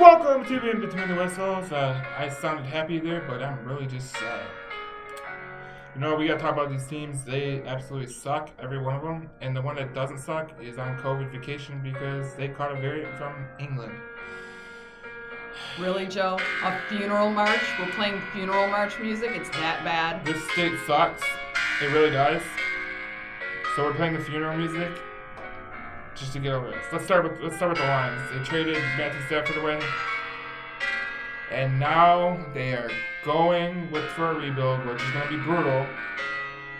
Welcome to In Between the Whistles. I sounded happy there, but I'm really just sad. We gotta talk about these teams. They absolutely suck, every one of them. And the one that doesn't suck is on COVID vacation because they caught a variant from England. Really, Joe? A funeral march? We're playing funeral march music? It's that bad? This state sucks. It really does. So we're playing the funeral music just to get over this. Let's start with the Lions. They traded Matthew Stafford away, and now they are going for a rebuild, which is going to be brutal.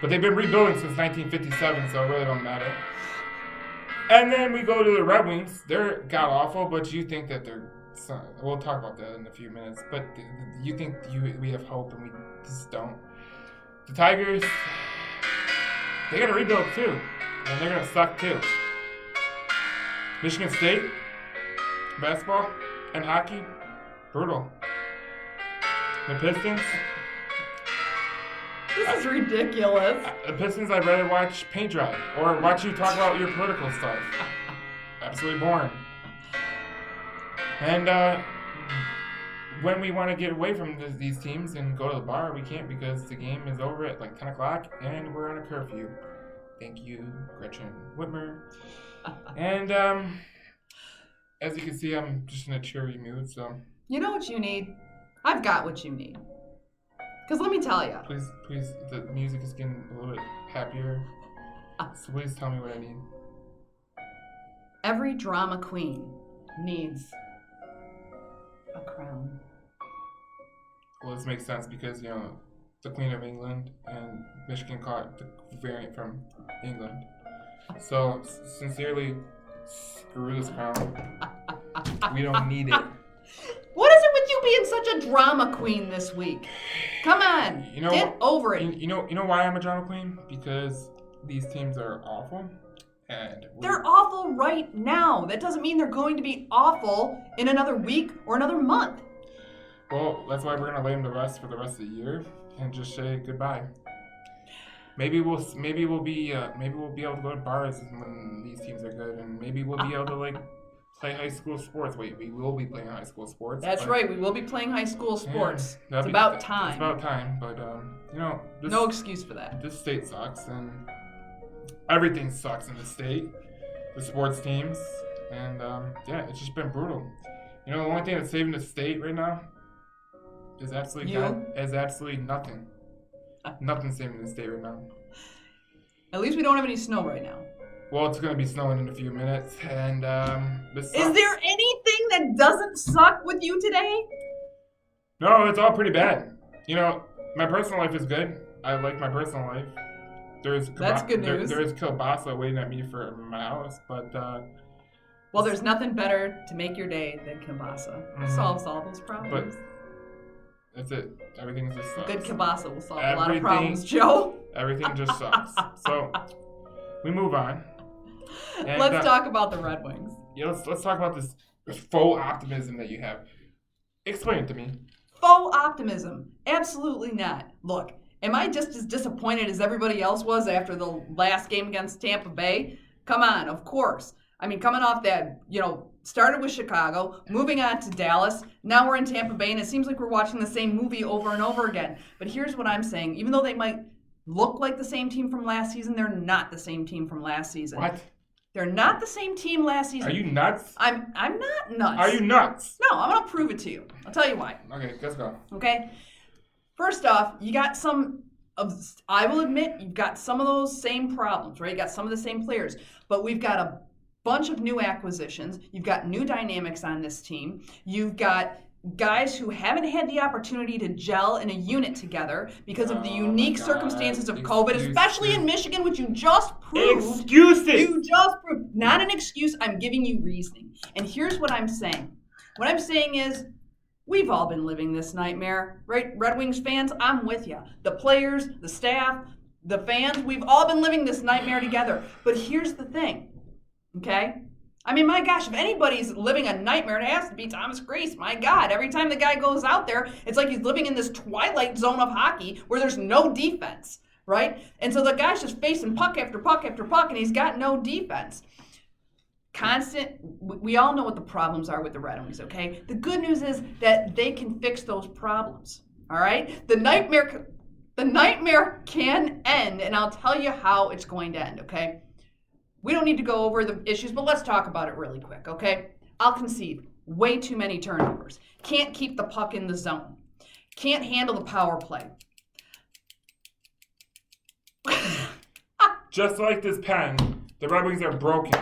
But they've been rebuilding since 1957, so it really don't matter. And then we go to the Red Wings. They're god awful, but you think that they're. We'll talk about that in a few minutes. But you think we have hope, and we just don't. The Tigers, they got to rebuild too, and they're going to suck too. Michigan State, basketball and hockey, brutal. The Pistons. This is ridiculous. The Pistons, I'd rather watch paint dry or watch you talk about your political stuff. Absolutely boring. And when we want to get away from these teams and go to the bar, we can't because the game is over at like 10 o'clock and we're on a curfew. Thank you, Gretchen Whitmer. And as you can see, I'm just in a cheery mood, so... You know what you need? I've got what you need. Because let me tell you. Please, the music is getting a little bit happier. So please tell me what I need. Every drama queen needs a crown. Well, this makes sense because, the Queen of England and Michigan caught the variant from England. So, sincerely, screw this crown. We don't need it. What is it with you being such a drama queen this week? Come on, get over it. You know why I'm a drama queen? Because these teams are awful. And they're awful right now. That doesn't mean they're going to be awful in another week or another month. Well, that's why we're going to lay them to rest for the rest of the year and just say goodbye. Maybe we'll be able to go to bars when these teams are good, and maybe we'll be able to play high school sports. Wait, we will be playing high school sports. That's right, we will be playing high school sports. Yeah, it's about time. It's about time, but no excuse for that. This state sucks, and everything sucks in the state. The sports teams, and it's just been brutal. The only thing that's saving the state right now is absolutely nothing. Nothing's saving the state right now. At least we don't have any snow right now. Well, it's going to be snowing in a few minutes, and this sucks. Is there anything that doesn't suck with you today? No, it's all pretty bad. My personal life is good. I like my personal life. That's good news. There is kielbasa waiting at me for my house, but... well, there's nothing better to make your day than kielbasa. It solves all those problems. But that's it. Everything just sucks. Good kielbasa will solve a lot of problems, Joe. Everything just sucks. So, we move on. And, let's talk about the Red Wings. Yeah, let's talk about this faux optimism that you have. Explain it to me. Faux optimism? Absolutely not. Look, am I just as disappointed as everybody else was after the last game against Tampa Bay? Come on, of course. I mean, coming off that, started with Chicago, moving on to Dallas, now we're in Tampa Bay, and it seems like we're watching the same movie over and over again. But here's what I'm saying. Even though they might look like the same team from last season, they're not the same team from last season. What? They're not the same team last season. Are you nuts? I'm not nuts. Are you nuts? No, I'm going to prove it to you. I'll tell you why. Okay, let's go. Okay? First off, you got I will admit, you've got some of those same problems, right? You got some of the same players. But we've got a bunch of new acquisitions. You've got new dynamics on this team. You've got guys who haven't had the opportunity to gel in a unit together because of the unique circumstances of COVID, especially in Michigan, which you just proved. Excuses! You just proved. Not an excuse. I'm giving you reasoning. And here's what I'm saying. What I'm saying is, we've all been living this nightmare, right? Red Wings fans, I'm with you. The players, the staff, the fans, we've all been living this nightmare together. But here's the thing, okay? I mean, my gosh, if anybody's living a nightmare, it has to be Thomas Greiss. My God, every time the guy goes out there, it's like he's living in this twilight zone of hockey where there's no defense, right? And so the guy's just facing puck after puck after puck, and he's got no defense. we all know what the problems are with the Red Wings, okay? The good news is that they can fix those problems, all right? The nightmare can end, and I'll tell you how it's going to end, okay? We don't need to go over the issues, but let's talk about it really quick, okay? I'll concede. Way too many turnovers. Can't keep the puck in the zone. Can't handle the power play. Just like this pen, the Red Wings are broken.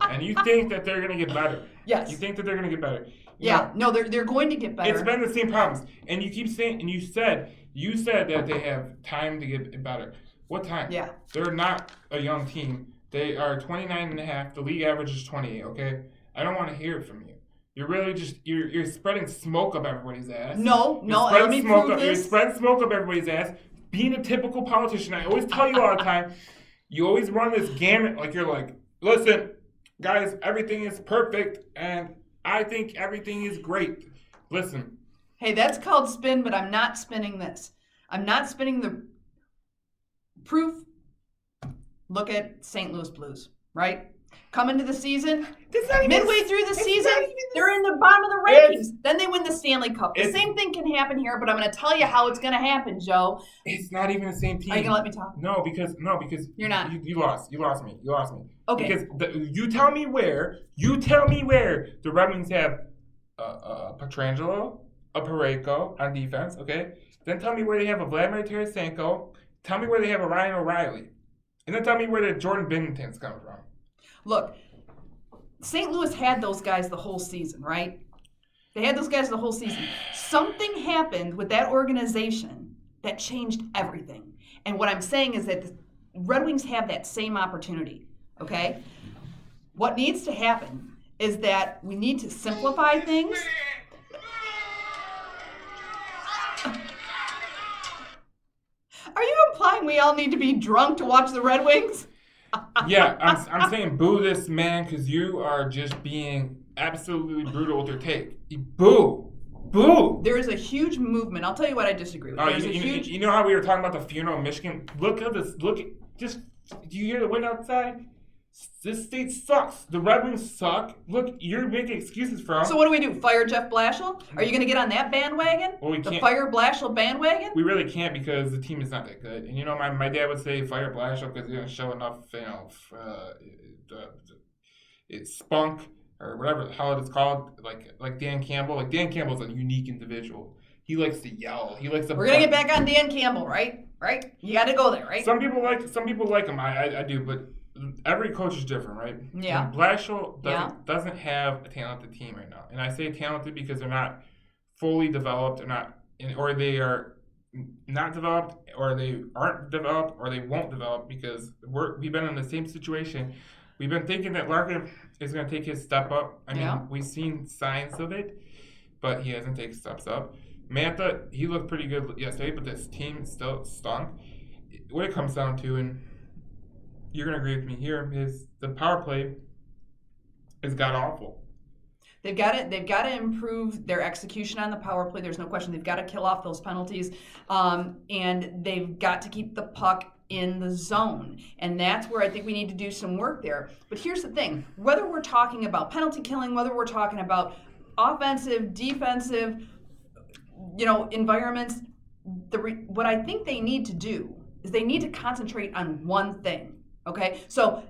And you think that they're going to get better. Yes. You think that they're going to get better. They're going to get better. It's been the same problems. And you keep saying, and you said that they have time to get better. What time? Yeah. They're not a young team. They are 29 and a half. The league average is 28, okay? I don't want to hear it from you. You're really just, you're spreading smoke up everybody's ass. No, let me prove this. You're spreading smoke up everybody's ass. Being a typical politician, I always tell you all the time, you always run this gamut like you're like, listen, guys, everything is perfect, and I think everything is great. Listen. Hey, that's called spin, but I'm not spinning this. I'm not spinning the proof. Look at St. Louis Blues, right? Come into the season, midway through the season, they're in the bottom of the rankings. Then they win the Stanley Cup. The same thing can happen here, but I'm going to tell you how it's going to happen, Joe. It's not even the same team. Are you going to let me talk? No, because you're not. You lost me. Okay. Because you tell me where the Red Wings have Pietrangelo, a Parayko on defense, okay? Then tell me where they have a Vladimir Tarasenko. Tell me where they have a Ryan O'Reilly. And then tell me where the Jordan Binnington's coming from. Look, St. Louis had those guys the whole season, right? They had those guys the whole season. Something happened with that organization that changed everything. And what I'm saying is that the Red Wings have that same opportunity, okay? What needs to happen is that we need to simplify things. Are you implying we all need to be drunk to watch the Red Wings? Yeah, I'm saying boo this man because you are just being absolutely brutal with your take. Boo. There is a huge movement. I'll tell you what I disagree with. You know how we were talking about the funeral in Michigan? Look at this. Do you hear the wind outside? This state sucks. The Red Wings suck. Look, you're making excuses for them. So what do we do? Fire Jeff Blashill? Are you going to get on that bandwagon? Well, we can't. The Fire Blashill bandwagon? We really can't because the team is not that good. And my dad would say fire Blashill because he didn't show enough, it's spunk or whatever the hell it is called, like Dan Campbell. Like Dan Campbell's a unique individual. He likes to yell. He likes to. We're gonna get back on Dan Campbell, right? Right? You got to go there, right? Some people like him. I do, but every coach is different, right? Yeah. And Blashill doesn't have a talented team right now, and I say talented because they're not fully developed, or they are not developed, or they aren't developed, or they won't develop because we've been in the same situation. We've been thinking that Larkin is going to take his step up. I mean, we've seen signs of it, but he hasn't taken steps up. Mantha, he looked pretty good yesterday, but this team still stunk. What it comes down to, and you're going to agree with me here, is the power play has got awful. They've got to improve their execution on the power play. There's no question. They've got to kill off those penalties, and they've got to keep the puck in the zone. And that's where I think we need to do some work there. But here's the thing. Whether we're talking about penalty killing, whether we're talking about offensive, defensive, environments, what I think they need to do is they need to concentrate on one thing, okay? So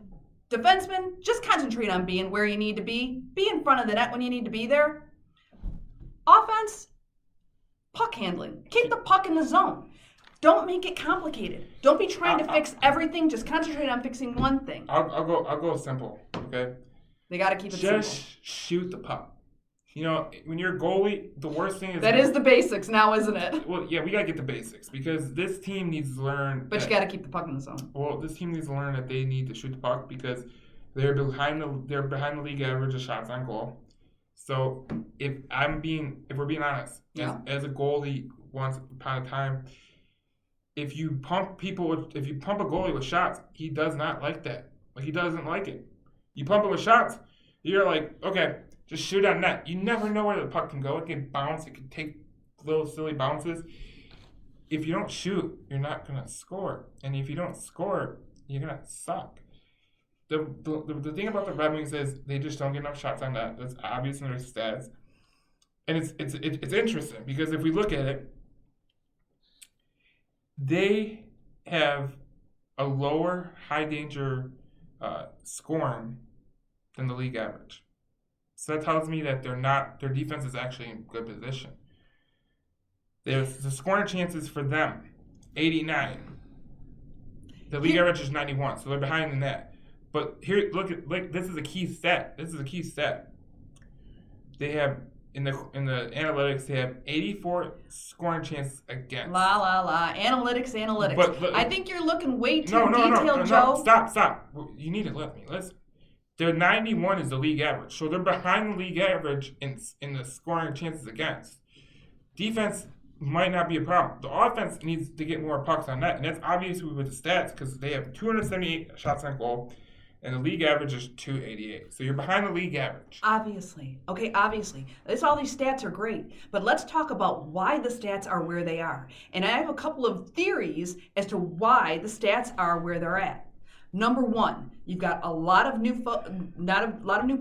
defensemen, just concentrate on being where you need to be in front of the net when you need to be there. Offense, puck handling. Keep the puck in the zone. Don't make it complicated. Don't be trying to fix everything. Just concentrate on fixing one thing. I'll go simple, okay? They got to keep it simple. Just shoot the puck. When you're a goalie, the worst thing is... That is the basics now, isn't it? Well, yeah, we got to get the basics because this team needs to learn... But you got to keep the puck in the zone. Well, this team needs to learn that they need to shoot the puck because they're behind the league average of shots on goal. So if we're being honest, as a goalie once upon a time, if you pump a goalie with shots, he does not like that. Like, he doesn't like it. You pump him with shots, you're like, okay, just shoot on net. You never know where the puck can go. It can bounce. It can take little silly bounces. If you don't shoot, you're not going to score. And if you don't score, you're going to suck. The thing about the Red Wings is they just don't get enough shots on net. That's obvious in their stats, and it's interesting because if we look at it, they have a lower high danger scoring than the league average. So that tells me that their defense is actually in good position. There's the scoring chances for them, 89. The league average is 91, so they're behind in that. But here, this is a key stat. They have in the analytics, they have 84 scoring chances against. Analytics. But I think you're looking way too detailed, Joe. Stop. You need to let me. Their 91 is the league average, so they're behind the league average in the scoring chances against. Defense might not be a problem. The offense needs to get more pucks on net, and that's obviously with the stats because they have 278 shots on goal, and the league average is 288. So you're behind the league average. Obviously. All these stats are great, but let's talk about why the stats are where they are. And I have a couple of theories as to why the stats are where they're at. Number one, you've got a lot of new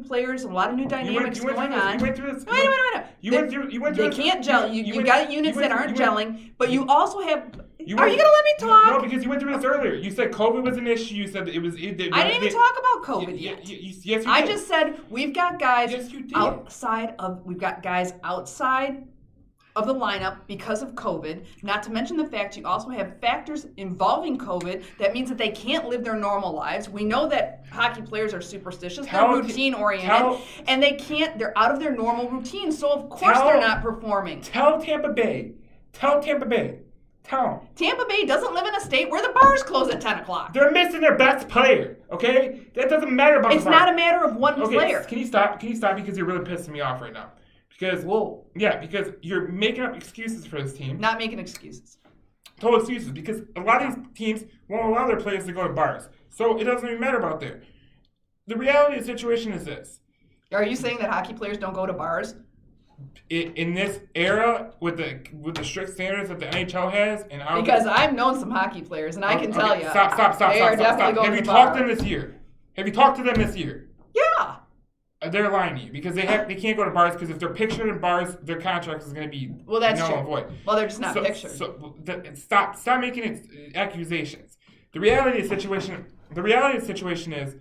players, a lot of new dynamics going on. You went through this. Wait. They can't gel. You've got units that aren't gelling, but you also have. Are you going to let me talk? No, because you went through this earlier. You said COVID was an issue. You said that it was. I didn't even talk about COVID yet. Yes, you did. I just said we've got guys Yes, you did. outside of the lineup because of COVID, not to mention the fact you also have factors involving COVID that means that they can't live their normal lives. We know that hockey players are superstitious, they're routine oriented, and they're out of their normal routine, so of course they're not performing. Tell Tampa Bay. Tell them. Tampa Bay doesn't live in a state where the bars close at 10 o'clock. They're missing their best player, okay? That doesn't matter about It's not a matter of one player. Can you stop because you're really pissing me off right now. Because you're making up excuses for this team. Not making excuses. Total excuses because a lot of these teams won't allow their players to go to bars. So it doesn't even matter about there. The reality of the situation is this. Are you saying that hockey players don't go to bars? In this era with the strict standards that the NHL has and how because I've known some hockey players and I can tell you stop. They are definitely going Have to you the talked bar. to them this year? Have you talked to them this year? Yeah. They're lying to you because they can't go to bars because if they're pictured in bars, their contract is going to be null and void. Well, they're just not pictured. Stop making accusations. The reality of the situation is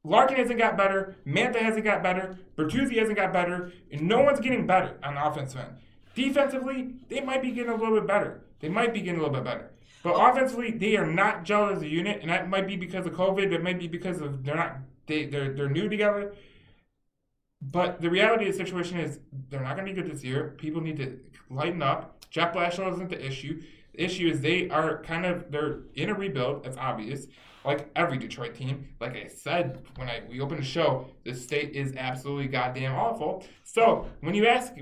Larkin hasn't got better, Mantha hasn't got better, Bertuzzi hasn't got better, and no one's getting better on the offensive end. Defensively, they might be getting a little bit better. But offensively, they are not gelled as a unit, and that might be because of COVID. It might be because of they're new together. But the reality of the situation is they're not going to be good this year. People need to lighten up. Jeff Blashill isn't the issue. The issue is they're in a rebuild. That's obvious. Like every Detroit team. Like I said when we opened the show, the state is absolutely goddamn awful. So when you ask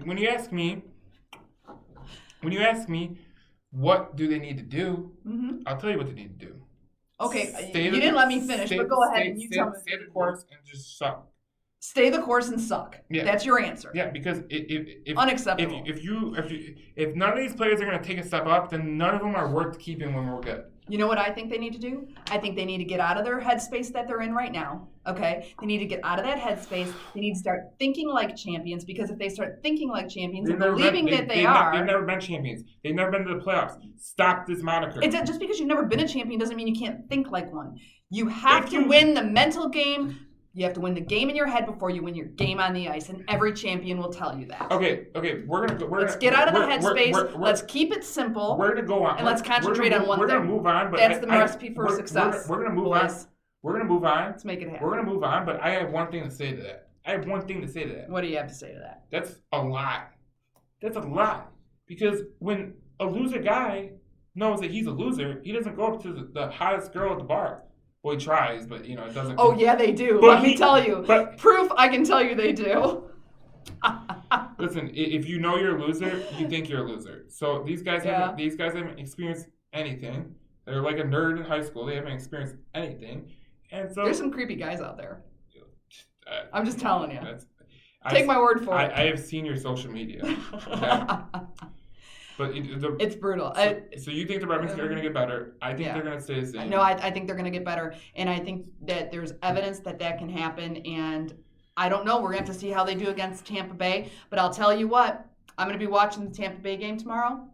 me, what do they need to do? Mm-hmm. I'll tell you what they need to do. Okay, you didn't let me finish, but go ahead and you tell me. Stay the course and just suck. Stay the course and suck. Yeah. That's your answer. Yeah, because if unacceptable. If none of these players are going to take a step up, then none of them are worth keeping when we're good. You know what I think they need to do? I think they need to get out of their headspace that they're in right now. Okay? They need to get out of that headspace. They need to start thinking like champions because if they start thinking like champions and believing that they are. They've never been champions. They've never been to the playoffs. Stop this moniker. Just because you've never been a champion doesn't mean you can't think like one. You have to win the mental game. You have to win the game in your head before you win your game on the ice, and every champion will tell you that. Okay, let's get out of the headspace. Let's keep it simple. We're gonna go on, and let's concentrate on one thing. We're gonna move on, but that's the recipe for success. We're gonna move on. We're gonna move on. Let's make it happen. We're gonna move on, but I have one thing to say to that. What do you have to say to that? That's a lot. Because when a loser guy knows that he's a loser, he doesn't go up to the hottest girl at the bar. Well, he tries, but it doesn't. Oh yeah, they do. Let me tell you. Proof I can tell you they do. Listen, if you know you're a loser, you think you're a loser. So these guys haven't experienced anything. They're like a nerd in high school. They haven't experienced anything, and so there's some creepy guys out there. I'm just telling you. Take my word for it. I have seen your social media. Okay? But It's brutal. So you think the Red Wings are going to get better? I think Yeah. they're going to stay the same. No, I think they're going to get better, and I think that there's evidence that can happen. And I don't know. We're going to have to see how they do against Tampa Bay. But I'll tell you what, I'm going to be watching the Tampa Bay game tomorrow,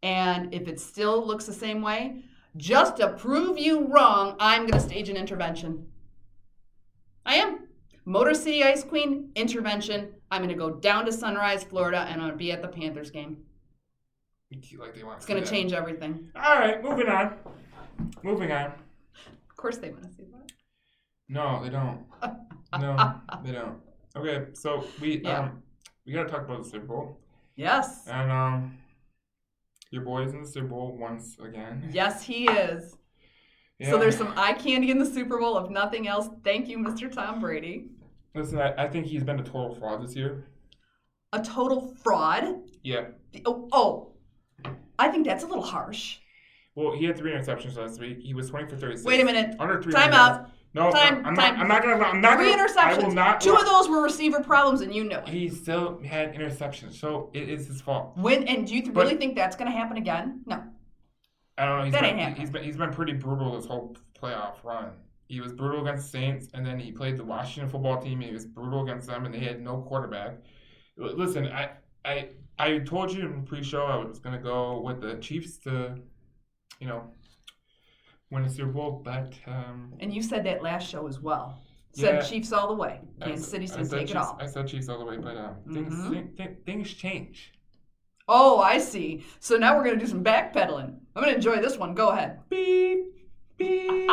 and if it still looks the same way, just to prove you wrong, I'm going to stage an intervention. I am. Motor City Ice Queen intervention. I'm going to go down to Sunrise, Florida, and I'm going to be at the Panthers game. Like they want. It's going to change everything. All right, moving on. Of course they want to see that. No, they don't. No, they don't. Okay, so we got to talk about the Super Bowl. Yes. And your boy is in the Super Bowl once again. Yes, he is. Yeah. So there's some eye candy in the Super Bowl, if nothing else. Thank you, Mr. Tom Brady. Listen, I think he's been a total fraud this year. A total fraud? Yeah. I think that's a little harsh. Well, he had 3 interceptions last week. He was 20 for 36. Wait a minute. Under 3. Time out. No, I'm not gonna. 3 interceptions. I will not. 2 of those were receiver problems, and you know it. He still had interceptions, so it is his fault. And do you really think that's going to happen again? No. I don't know. That ain't happening. He's been pretty brutal this whole playoff run. He was brutal against the Saints, and then he played the Washington football team. And he was brutal against them, and they had no quarterback. Listen, I told you in the pre-show I was going to go with the Chiefs to, win the Super Bowl, but and you said that last show as well. Said Chiefs all the way. Kansas City's going to take it all. I said Chiefs all the way, but things change. Oh, I see. So now we're going to do some backpedaling. I'm going to enjoy this one. Go ahead. Beep, beep,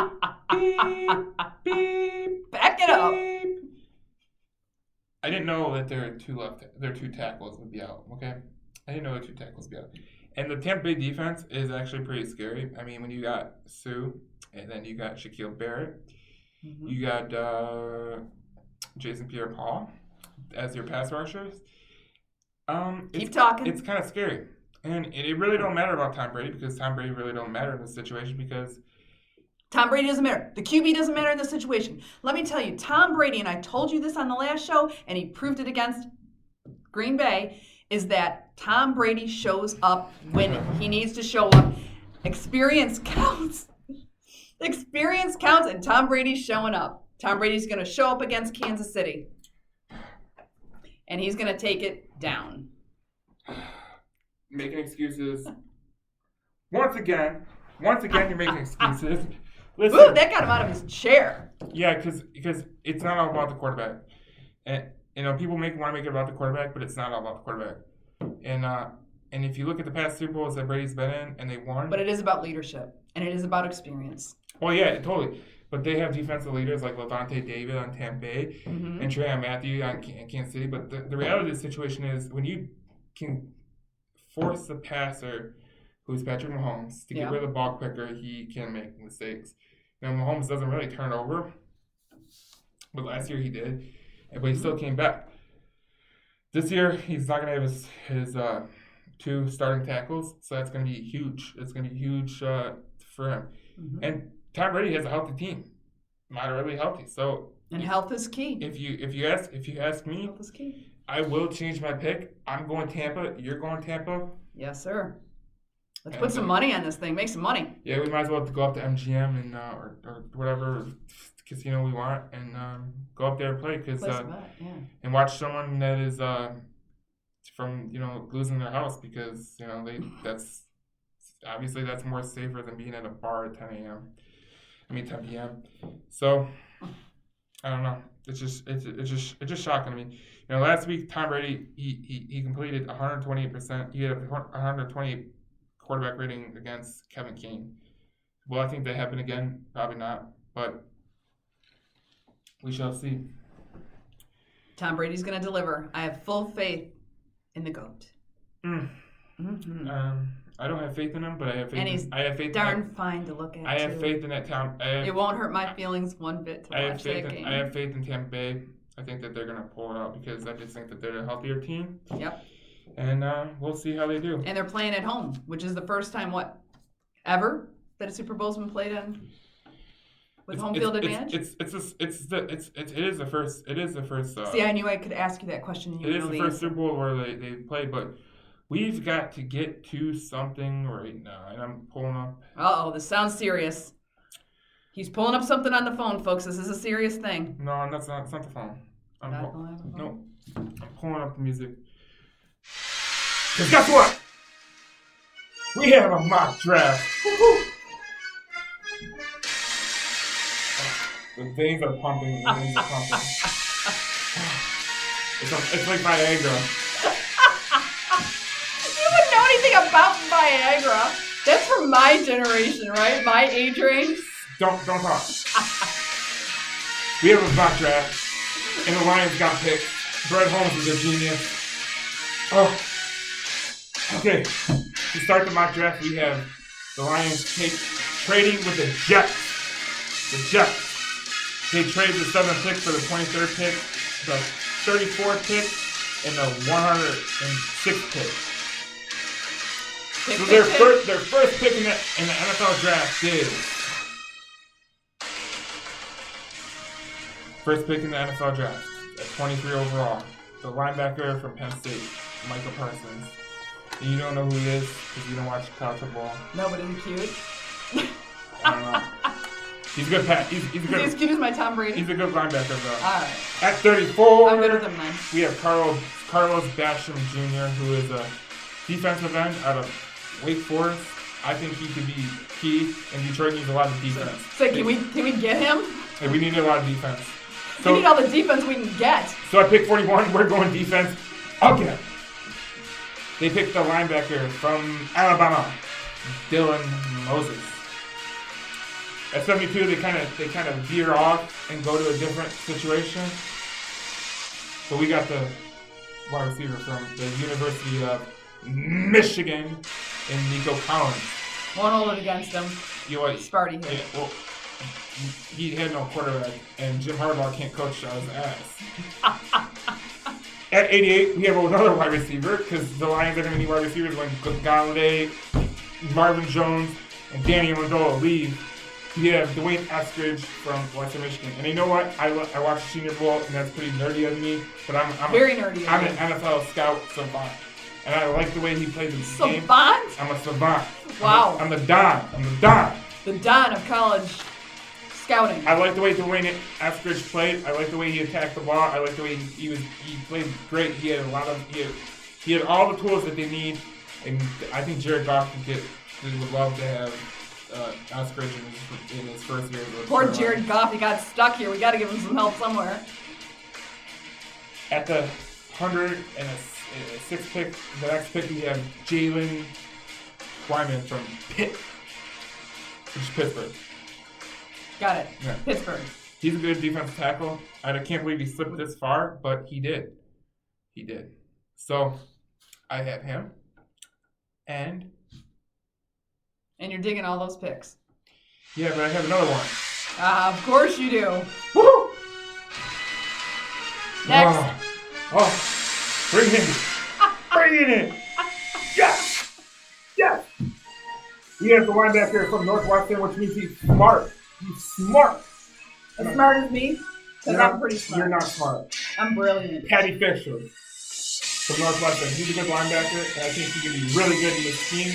beep, beep. Back it up. Beep. I didn't know that their two tackles would be out, okay? I didn't know their 2 tackles would be out. And the Tampa Bay defense is actually pretty scary. I mean, when you got Sue, and then you got Shaquille Barrett, you got Jason Pierre-Paul as your pass rushers. Keep talking. It's kind of scary. And it really don't matter about Tom Brady because Tom Brady really don't matter in this situation because Tom Brady doesn't matter. The QB doesn't matter in this situation. Let me tell you, Tom Brady, and I told you this on the last show, and he proved it against Green Bay, is that Tom Brady shows up when he needs to show up. Experience counts. Experience counts, and Tom Brady's showing up. Tom Brady's going to show up against Kansas City, and he's going to take it down. Making excuses. Once again, you're making excuses. Listen, Ooh, that got him out of his chair. Yeah, because it's not all about the quarterback. And people want to make it about the quarterback, but it's not all about the quarterback. And if you look at the past Super Bowls that Brady's been in, and they won. But it is about leadership, and it is about experience. Well, yeah, totally. But they have defensive leaders like Levante David on Tampa Bay and Trey Matthew on Kansas City. But the reality of the situation is when you can force the passer, who's Patrick Mahomes, to get rid of the ball quicker, he can make mistakes. Now, Mahomes doesn't really turn over, but last year he did, but he still came back. This year, he's not going to have his 2 starting tackles, so that's going to be huge. It's going to be huge for him. And Tom Brady has a healthy team, moderately healthy. So health is key. If you ask me, health is key. I will change my pick. I'm going Tampa. You're going Tampa. Yes, sir. Let's put some money on this thing. Make some money. Yeah, we might as well go up to MGM and or whatever casino we want and go up there and play and watch someone that is from losing their house because that's obviously that's more safer than being at a bar at 10 p.m. So I don't know. It's just shocking to me. Last week Tom Brady he completed 128%. He had a 128 quarterback rating against Kevin King. Will I think that happen again? Probably not, but we shall see. Tom Brady's going to deliver. I have full faith in the GOAT. I don't have faith in him, but I have faith. And he's darn fine to look at. I have faith in that Tom. It won't hurt my feelings one bit to watch that game. I have faith in Tampa Bay. I think that they're going to pull it out because I just think that they're a healthier team. Yep. And we'll see how they do. And they're playing at home, which is the first time ever that a Super Bowl's been played in with home field advantage. It is the first. See, I knew I could ask you that question. It is the first Super Bowl where they played, but We've got to get to something right now, and I'm pulling up. Uh-oh, this sounds serious. He's pulling up something on the phone, folks. This is a serious thing. No, that's not. It's not the phone. No, I'm pulling up the music. Cause guess what? We have a mock draft. The veins are pumping. The veins are pumping. It's like Viagra. You wouldn't know anything about Viagra. That's from my generation, right? My age range. Don't talk. We have a mock draft, and the Lions got picked. Brett Holmes is a genius. Oh. Okay. To start the mock draft, we have the Lions trading with the Jets. The Jets. They traded the 7th pick for the 23rd pick, the 34th pick, and the 106th pick. So their first pick in the NFL draft is first pick in the NFL draft at 23 overall, the linebacker from Penn State, Michael Parsons. And you don't know who he is because you don't watch college football. No, but is he cute? I don't know. He's a good Pat. He's a good. Is he as cute as my Tom Brady? He's a good linebacker though. All right. At 34, I'm good with him then. we have Carlos Basham Jr., who is a defensive end out of Wake Forest. I think he could be key, and Detroit needs a lot of defense. So can we get him? And we need a lot of defense. We need all the defense we can get. So at pick 41, we're going defense again. They picked the linebacker from Alabama, Dylan Moses. At 72, they kind of veer off and go to a different situation. But we got the wide receiver from the University of Michigan in Nico Collins. Won't hold it against him. You know what? Sparty here. Yeah, well, he had no quarterback, and Jim Harbaugh can't coach out his ass. At 88, we have another wide receiver, because the Lions are going to need wide receivers when Galladay, Marvin Jones, and Danny Amendola leave. We have Dwayne Eskridge from Western Michigan. And you know what? I watched Senior Bowl, and that's pretty nerdy of me, but I'm very nerdy. I'm an NFL scout savant. And I like the way he plays his game. Savant? I'm a savant. Wow. I'm the Don. The Don of college scouting. I like the way Dwayne Eskridge played. I like the way he attacked the ball. I like the way he played great. He had he had all the tools that they need, and I think Jared Goff would love to have Eskridge in his first year. Poor Jared Goff, he got stuck here. We got to give him some help somewhere. At the 106th pick, the next pick we have Jalen Wyman from Pitt, which is Pittsburgh. Got it. Yeah. Pittsburgh. He's a good defensive tackle. I can't believe he slipped this far, but he did. So, I have him. And you're digging all those picks. Yeah, but I have another one. Of course you do. Woo! Next. Oh, bring it in. Bring it in. Yes! Yes! We have the linebacker from Northwestern, which means he's smart. He's smart. As smart as me? Because I'm pretty smart. You're not smart. I'm brilliant. Patty Fisher from Northwestern. He's a good linebacker, and I think he can be really good in this team.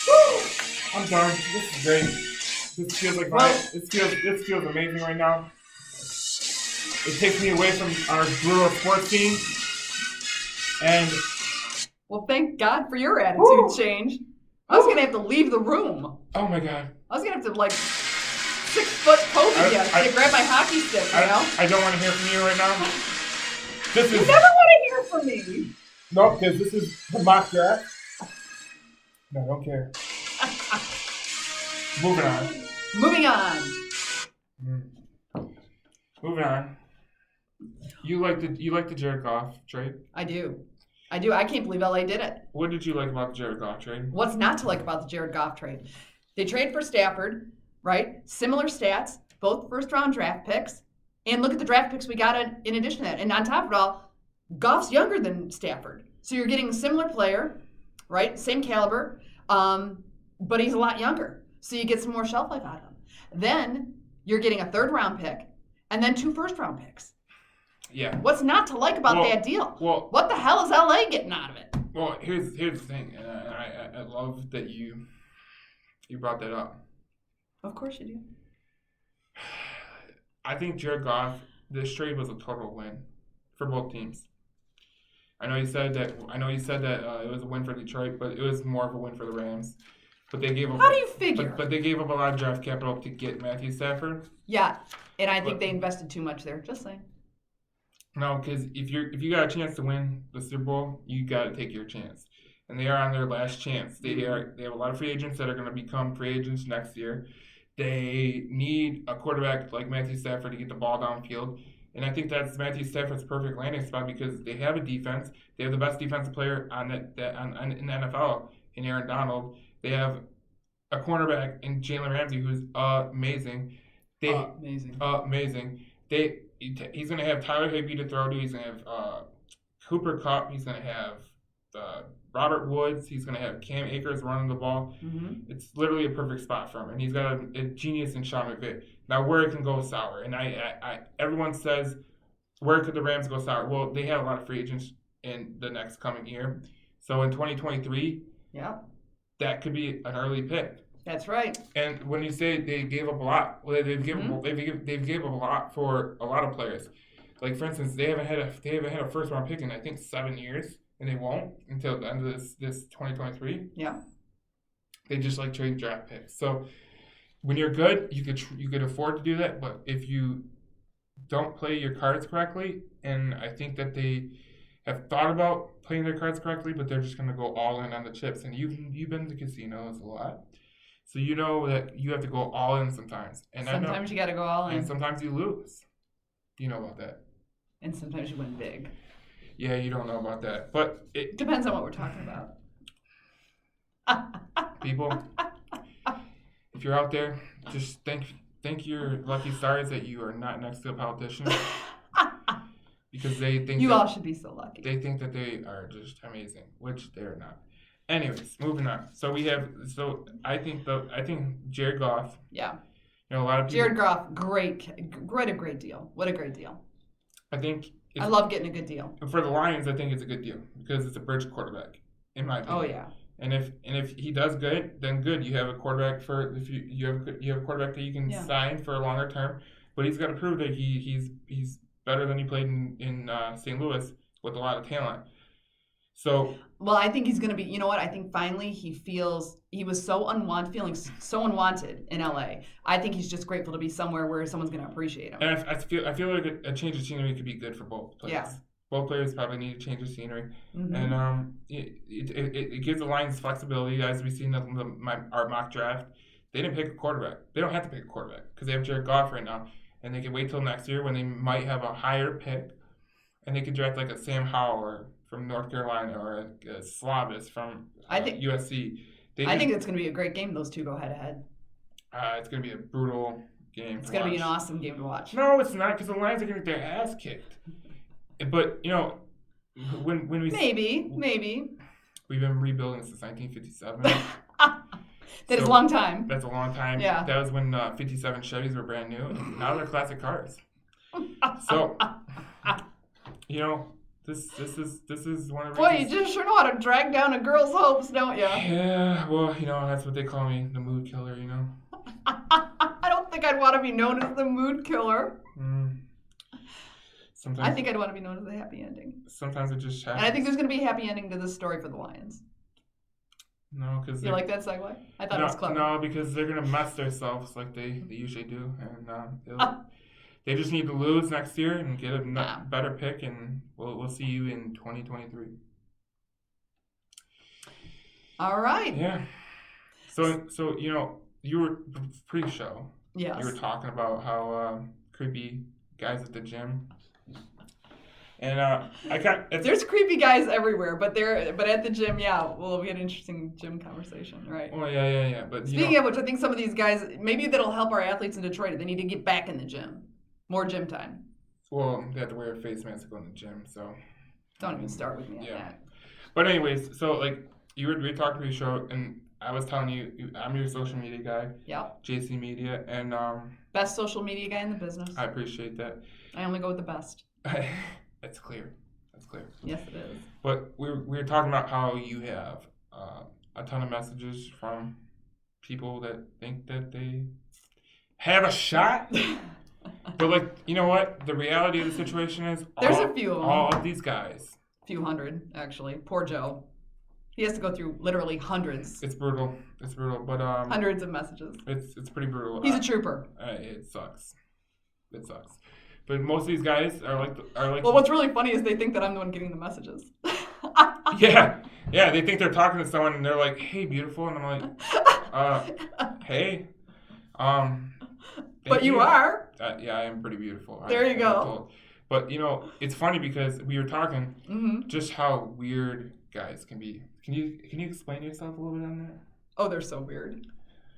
Woo! I'm done. This is great. This feels like this feels amazing right now. It takes me away from our brutal sports team. And well, thank God for your attitude change. I was gonna have to leave the room. Oh my God. I was gonna have to 6-foot Kobe to grab my hockey stick, you know? I don't want to hear from you right now. You never want to hear from me. No, because this is the mock draft. No, I don't care. Moving on. Moving on. You like the Jared Goff trade? I do. I can't believe LA did it. What did you like about the Jared Goff trade? What's not to like about the Jared Goff trade? They trade for Stafford, right? Similar stats, both first-round draft picks. And look at the draft picks we got in addition to that. And on top of it all, Goff's younger than Stafford. So you're getting a similar player, right? Same caliber, but he's a lot younger. So you get some more shelf life out of him. Then you're getting a third-round pick and then 2 first-round picks. Yeah. What's not to like about that deal? Well, what the hell is LA getting out of it? Well, here's the thing, and I love that you brought that up. Of course you do. I think Jared Goff, this trade was a total win for both teams. I know you said that. It was a win for Detroit, but it was more of a win for the Rams. But they gave up. How do you figure? But they gave up a lot of draft capital to get Matthew Stafford. Yeah, and I think they invested too much there. Just saying. No, because if you got a chance to win the Super Bowl, you got to take your chance. And they are on their last chance. They have a lot of free agents that are going to become free agents next year. They need a quarterback like Matthew Stafford to get the ball downfield. And I think that's Matthew Stafford's perfect landing spot because they have a defense. They have the best defensive player in the NFL in Aaron Donald. They have a cornerback in Jalen Ramsey who's amazing. Amazing. He's going to have Tyler Higbee to throw to. He's going to have Cooper Kupp. He's going to have Robert Woods. He's going to have Cam Akers running the ball. Mm-hmm. It's literally a perfect spot for him. And he's got a genius in Sean McVay. Now, where it can go sour. And everyone says, where could the Rams go sour? Well, they have a lot of free agents in the next coming year. So in 2023, that could be an early pick. That's right. And when you say they gave up a lot, well, they've given up a lot for a lot of players. Like for instance, they haven't had a first round pick in I think 7 years, and they won't until the end of this 2023. Yeah. They just like trade draft picks. So when you're good, you could afford to do that. But if you don't play your cards correctly, and I think that they have thought about playing their cards correctly, but they're just going to go all in on the chips. And you've been to casinos a lot. So you know that you have to go all in sometimes. And sometimes you got to go all in. And sometimes you lose. You know about that. And sometimes you win big. Yeah, you don't know about that. But it depends on what we're talking about. People, if you're out there, just thank your lucky stars that you are not next to a politician. Because they think all should be so lucky. They think that they are just amazing, which they're not. Anyways, moving on. I think Jared Goff. Yeah. You know, a lot of people. Jared Goff, great deal. What a great deal. I love getting a good deal. For the Lions, I think it's a good deal because it's a bridge quarterback, in my opinion. Oh yeah. And if he does good, then good. You have a quarterback you have a quarterback that you can sign for a longer term, but he's got to prove that he's better than he played in St. Louis with a lot of talent. So. Well, I think he's going to be. You know what? I think finally he was feeling so unwanted in LA. I think he's just grateful to be somewhere where someone's going to appreciate him. And I feel like a change of scenery could be good for both players. Yeah. Both players probably need a change of scenery, mm-hmm. and it gives the Lions flexibility. As we've seen our mock draft, they didn't pick a quarterback. They don't have to pick a quarterback because they have Jared Goff right now, and they can wait till next year when they might have a higher pick, and they could draft like a Sam Howell from North Carolina or a Slavis from USC. I think it's going to be a great game. Those two go head to head. It's going to be a brutal game. It's going to be an awesome game to watch. No, it's not because the Lions are going to get their ass kicked. But you know, when we maybe we've been rebuilding since 1957. That is a long time. That's a long time. Yeah. That was when 57 Chevys were brand new. And now they're classic cars. So, you know, this is one of the Boy, you just sure know how to drag down a girl's hopes, don't you? Yeah. Well, you know, that's what they call me, the mood killer. You know. I don't think I'd want to be known as the mood killer. Sometimes, I think I'd want to be known as a happy ending. Sometimes it just happens. And I think there's going to be a happy ending to this story for the Lions. No, because you like that segue? I thought it was clever. No, because they're going to mess themselves like they usually do, and they just need to lose next year and get a better pick, and we'll see you in 2023. All right. Yeah. So you know, you were pre-show. Yes. You were talking about how creepy guys at the gym. And there's creepy guys everywhere, but at the gym, we'll be an interesting gym conversation, right? Oh yeah. But speaking of which, I think some of these guys, maybe that'll help our athletes in Detroit. They need to get back in the gym, more gym time. Well, they have to wear a face mask to go in the gym, so don't even start with me on that. But anyways, so like we were talking to your show, and I was telling you, I'm your social media guy. Yeah. JC Media, and best social media guy in the business. I appreciate that. I only go with the best. That's clear. That's clear. Yes, it is. But we were talking about how you have a ton of messages from people that think that they have a shot. But, like, you know what? The reality of the situation is There's a few of them. all of these guys. Few hundred, actually. Poor Joe. He has to go through literally hundreds. It's brutal. It's brutal. But Hundreds of messages. it's pretty brutal. He's a trooper. It sucks. It sucks. But most of these guys are like Well, what's really funny is they think that I'm the one getting the messages. yeah. They think they're talking to someone and they're like, "Hey, beautiful," and I'm like, "Hey, But you are. Yeah, I am pretty beautiful. There you go. Told. But you know, it's funny because we were talking just how weird guys can be. Can you explain yourself a little bit on that? Oh, they're so weird.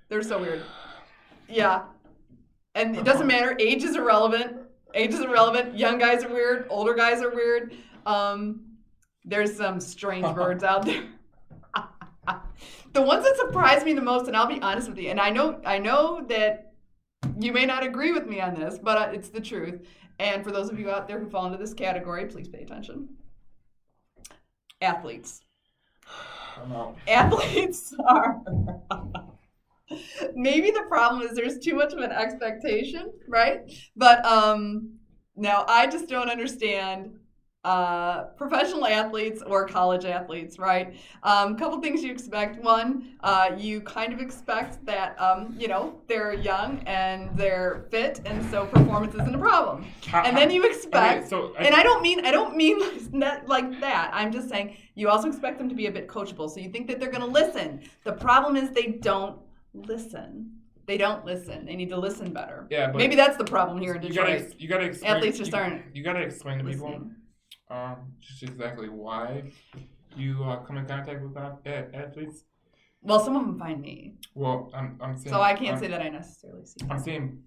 They're so weird. Yeah. And it doesn't matter. Age is irrelevant. Young guys are weird. Older guys are weird. There's some strange birds out there. The ones that surprise me the most, and I'll be honest with you, and I know that you may not agree with me on this, but it's the truth. And for those of you out there who fall into this category, please pay attention. Athletes. I'm out. Athletes are... Maybe the problem is there's too much of an expectation, right? But now I just don't understand professional athletes or college athletes, right? Couple things you expect. One, you kind of expect that they're young and they're fit, and so performance isn't a problem. And then you expect, and I don't mean like that. I'm just saying you also expect them to be a bit coachable. So you think that they're going to listen. The problem is they don't listen. They don't listen. They need to listen better. Yeah, but maybe that's the problem here in Detroit. You gotta explain. Athletes just aren't. You gotta explain to people listening. just exactly why you come in contact with athletes. Well, some of them find me. Well, I'm saying. So I can't say that I necessarily see. I'm saying.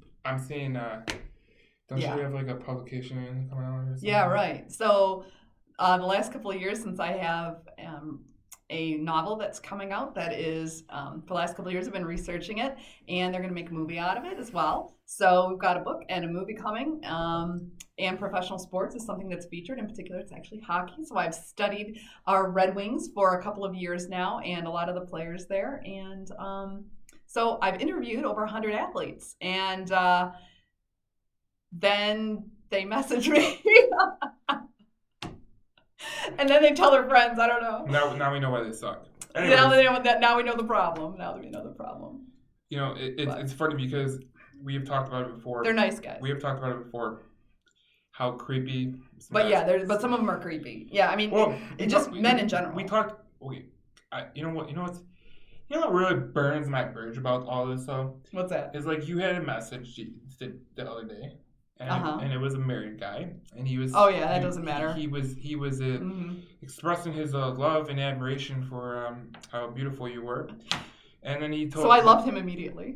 Don't you have like a publication coming out or something? Yeah, right. So the last couple of years, since I have a novel that's coming out that is, for the last couple of years I've been researching it, and they're going to make a movie out of it as well. So we've got a book and a movie coming, and professional sports is something that's featured. In particular, it's actually hockey. So I've studied our Red Wings for a couple of years now and a lot of the players there. And so I've interviewed over 100 athletes, and then they message me. And then they tell their friends. I don't know. Now we know why they suck. Now we know the problem. You know, it's funny because we have talked about it before. They're nice guys. We have talked about it before. How creepy. But some of them are creepy. Yeah, I mean, men in general. We talked. You know what really burns my bridge about all this stuff? What's that? Is like you had a message the other day. And it was a married guy, and he was. Oh yeah, that doesn't matter. He was expressing his love and admiration for how beautiful you were, and then he told. So I loved him immediately.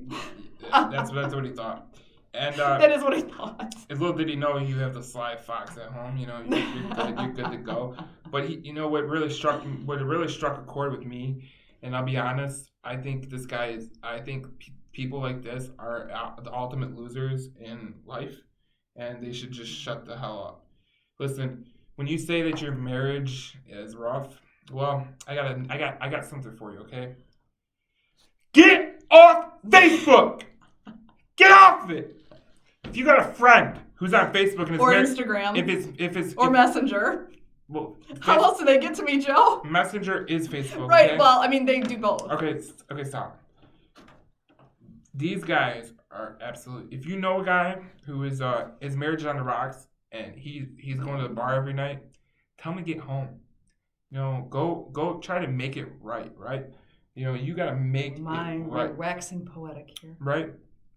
That's what he thought, and that is what he thought. Little did he know you have the sly fox at home. You know you're good to go. But what really struck a chord with me, and I'll be honest, I think this guy is. I think people like this are the ultimate losers in life. And they should just shut the hell up. Listen, when you say that your marriage is rough, well, I got something for you, okay? Get off Facebook! Get off it! If you got a friend who's on Facebook and is or married, Instagram, or Messenger. Well, how else do they get to me, Joe? Messenger is Facebook. Right. Okay? Well, I mean, they do both. Okay, stop. These guys are absolutely. If you know a guy who is his marriage is on the rocks and he's going to the bar every night, tell him to get home. Go try to make it right. You gotta make it right. We're waxing poetic here. Right.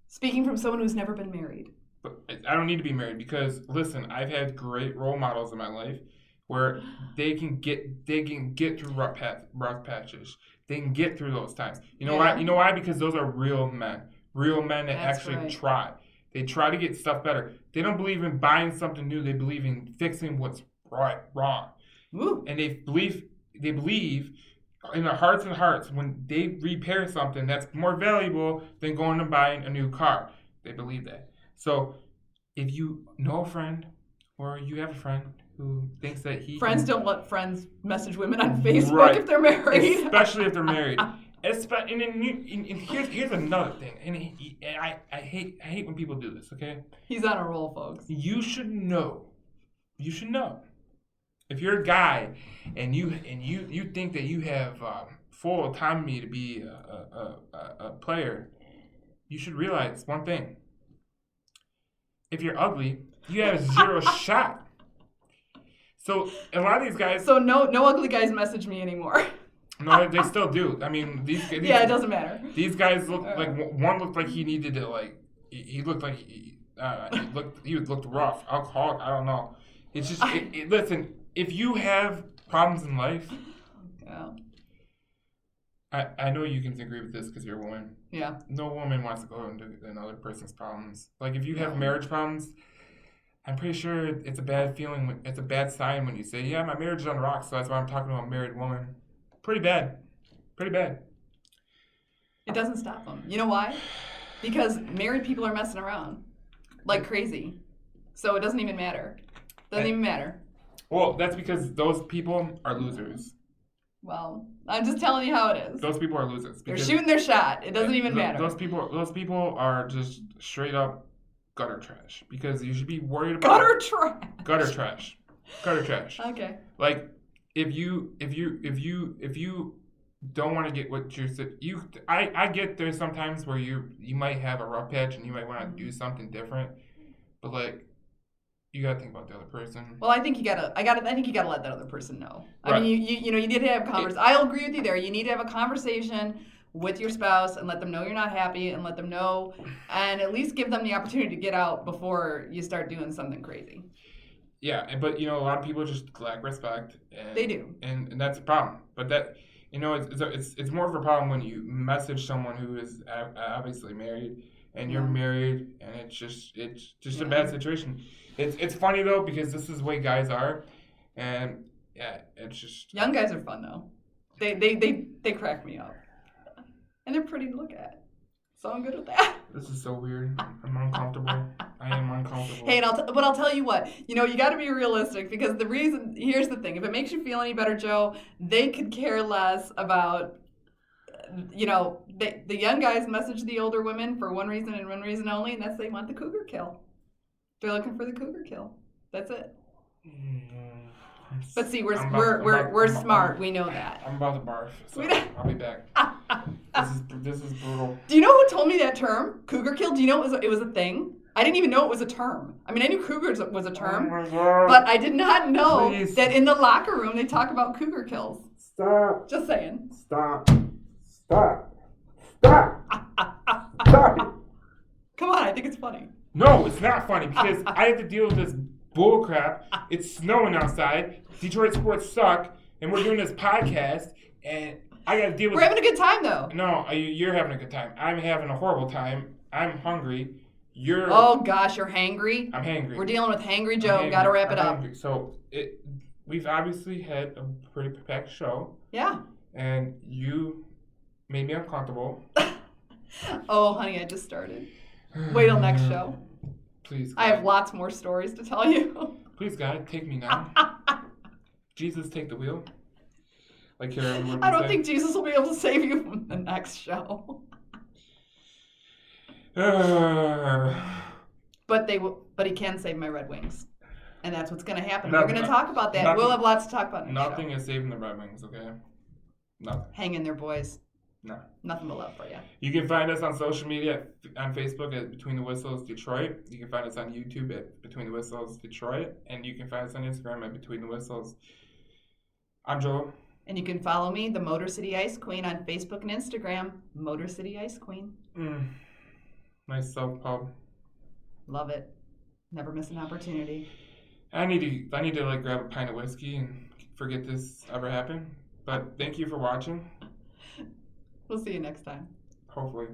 Speaking from someone who's never been married. But I don't need to be married because listen, I've had great role models in my life where they can get through rough patches. They can get through those times. You know why? You know why? Because those are real men. Real men that actually try. They try to get stuff better. They don't believe in buying something new. They believe in fixing what's wrong. Ooh. And they believe in their hearts and hearts when they repair something that's more valuable than going and buying a new car. They believe that. So if you know a friend or you have a friend who thinks that he Friends can, don't let friends message women on Facebook Right. if they're married. especially if they're married. And here's another thing, and I hate when people do this. Okay, He's on a roll, folks. you should know. If you're a guy and you think that you have full autonomy to be a player, you should realize one thing. If you're ugly, you have zero shot. So a lot of these guys, So no ugly guys message me anymore. no, they still do. I mean, these Yeah, it doesn't matter. These guys look like one looked like he needed to like. He looked like he looked rough, alcoholic. I don't know. It's just listen. If you have problems in life, Yeah. I know you can agree with this because you're a woman. Yeah. No woman wants to go into another person's problems. Like if you have No. marriage problems, I'm pretty sure it's a bad feeling. It's a bad sign when you say, "Yeah, my marriage is on the rocks," so that's why I'm talking to a married woman. Pretty bad. It doesn't stop them. You know why? Because married people are messing around like crazy. So it doesn't even matter. Doesn't even matter. Well, that's because those people are losers. Well, I'm just telling you how it is. Those people are losers. They're because shooting their shot. It doesn't even matter. Those people are just straight up gutter trash. Because you should be worried about Gutter trash. Gutter trash. Okay. Like if you don't want to get what I get there's sometimes where you might have a rough patch and you might want to do something different, but like you gotta think about the other person. Well, I think you gotta let that other person know. Right. I mean, you need to have a conversation. I'll agree with you there. You need to have a conversation with your spouse and let them know you're not happy and let them know, and at least give them the opportunity to get out before you start doing something crazy. Yeah, but a lot of people just lack respect. And, They do. and that's a problem. But that it's more of a problem when you message someone who is obviously married and you're married, and it's just a bad situation. It's funny though because this is the way guys are, and yeah, it's just Young guys are fun though. They crack me up, and they're pretty to look at. So I'm good with that. This is so weird. I'm uncomfortable. I am uncomfortable. Hey, but I'll tell you what. You got to be realistic because here's the thing. If it makes you feel any better, Joe, they could care less about. The young guys message the older women for one reason and one reason only, and that's they want the cougar kill. They're looking for the cougar kill. That's it. But see, we're smart. We know that. I'm about to barf, so I'll be back. This is brutal. Do you know who told me that term, cougar kill? Do you know it was a thing? I didn't even know it was a term. I mean, I knew cougars was a term, Oh my God. but I did not know Please. that in the locker room they talk about cougar kills. Stop. Just saying. Stop. Stop it. Come on, I think it's funny. No, it's not funny because I have to deal with this bull crap. It's snowing outside. Detroit sports suck, and we're doing this podcast, and I got to deal with. We're having a good time though. No, you're having a good time. I'm having a horrible time. I'm hungry. Oh gosh, you're hangry. I'm hangry. We're dealing with hangry Joe. Got to wrap it up. Hangry. So we've obviously had a pretty packed show. Yeah. And you made me uncomfortable. Oh, honey, I just started. Wait till next show. Please, God. I have lots more stories to tell you. Please, God, take me now. Jesus, take the wheel. Like here, I don't think Jesus will be able to save you from the next show. But he can save my Red Wings, and that's what's going to happen. We're going to talk about that. We'll have lots to talk about next Nothing show. is saving the Red Wings, okay? Nothing. Hang in there, boys. No. Nothing but love for you. You can find us on social media, on Facebook at Between the Whistles Detroit. You can find us on YouTube at Between the Whistles Detroit. And you can find us on Instagram at Between the Whistles. I'm Joel. And you can follow me, the Motor City Ice Queen, on Facebook and Instagram. Motor City Ice Queen. Nice self-pub. Love it. Never miss an opportunity. I need to like grab a pint of whiskey and forget this ever happened. But thank you for watching. We'll see you next time. Hopefully.